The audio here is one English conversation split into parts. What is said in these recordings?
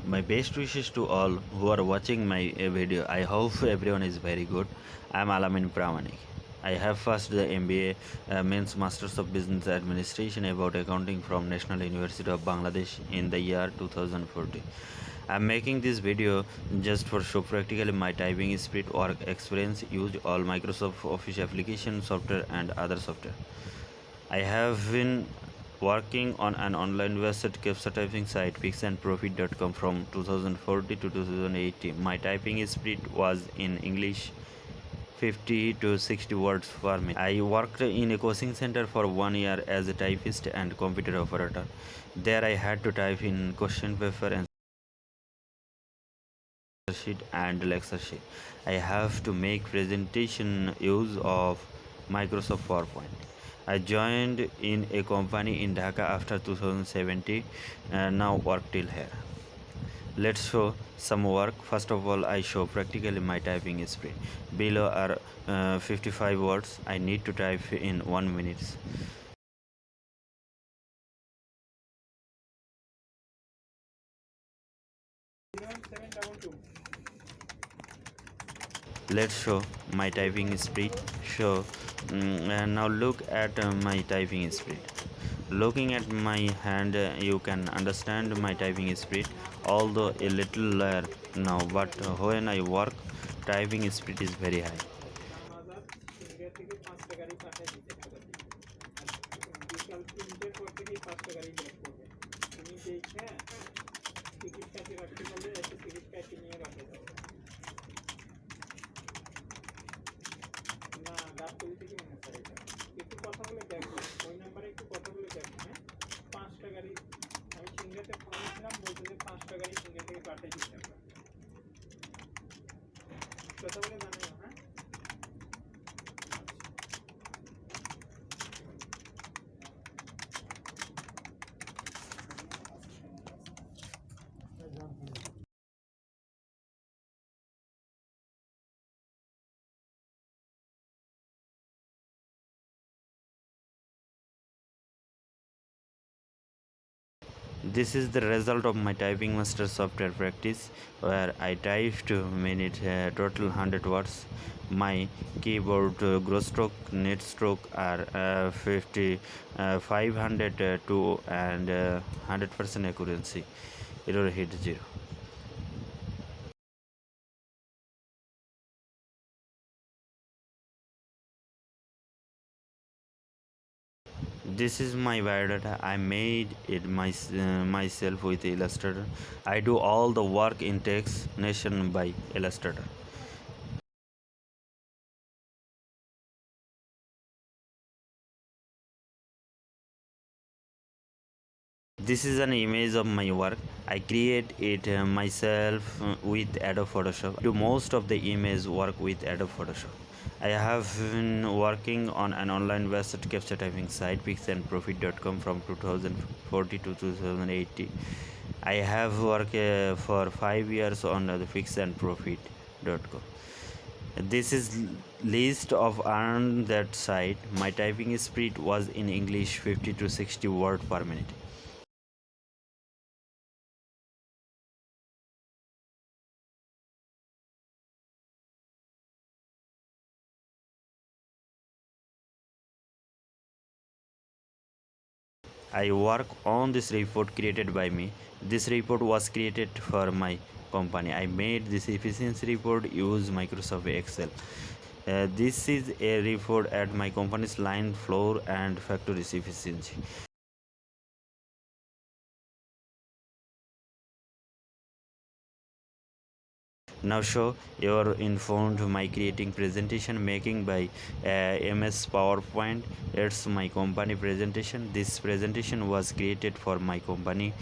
My best wishes to all who are watching my video. I hope everyone is very good. I am Al-Amin PK. I have first the MBA, means Masters of Business Administration about accounting from National University of Bangladesh in the year 2014. I am making this video just for show practically my typing speed, work experience, use all Microsoft Office application software and other software. I have been working on an online website captcha typing site fixandprofit.com from 2014 to 2018. My typing speed was in English 50 to 60 words per minute. I worked in a coaching center for 1 year as a typist and computer operator. There I had to type in question paper and sheet and lecture sheet. I have to make presentation use of Microsoft PowerPoint. I joined in a company in Dhaka after 2017 and now work till here. Let's show some work. First of all, I show practically my typing speed. Below are 55 words. I need to type in 1 minute. Let's show my typing speed. And now look at my typing speed. Looking at my hand, you can understand my typing speed, although a little lower now, but when I work, typing speed is very high. This is the result of my typing master software practice, where I typed minute total 100 words. My keyboard gross stroke, net stroke are 502 and 100% accuracy. Error hit 0. This is my biodata. I made it myself with Illustrator. I do all the work in text nation by Illustrator. This is an image of my work. I create it myself with Adobe Photoshop. I do most of the image work with Adobe Photoshop. I have been working on an online website captcha typing site fixandprofit.com from 2014 to 2018. I have worked for 5 years on the fixandprofit.com. This is list of earned that site. My typing speed was in English 50 to 60 word per minute. I work on this report created by me. This report was created for my company. I made this efficiency report use Microsoft Excel. This is a report at my company's line, floor and factory's efficiency. Now show you're informed my creating presentation making by MS PowerPoint. It's my company presentation. This presentation was created for my company.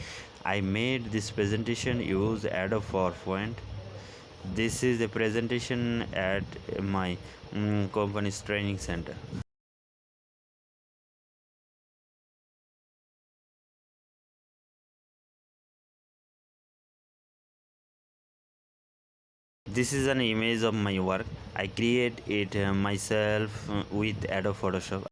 I made this presentation use Adobe PowerPoint. This is a presentation at my company's training center. This is an image of my work. I create it myself with Adobe Photoshop.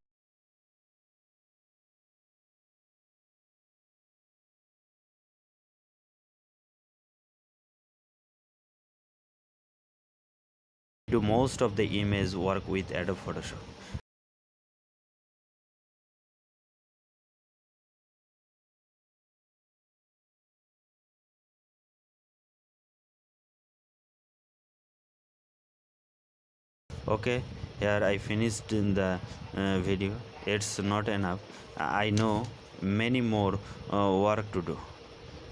do most of the image work with Adobe Photoshop. Okay, here I finished in the video. It's not enough. I know many more work to do.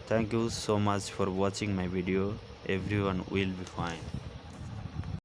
Thank you so much for watching my video. Everyone will be fine.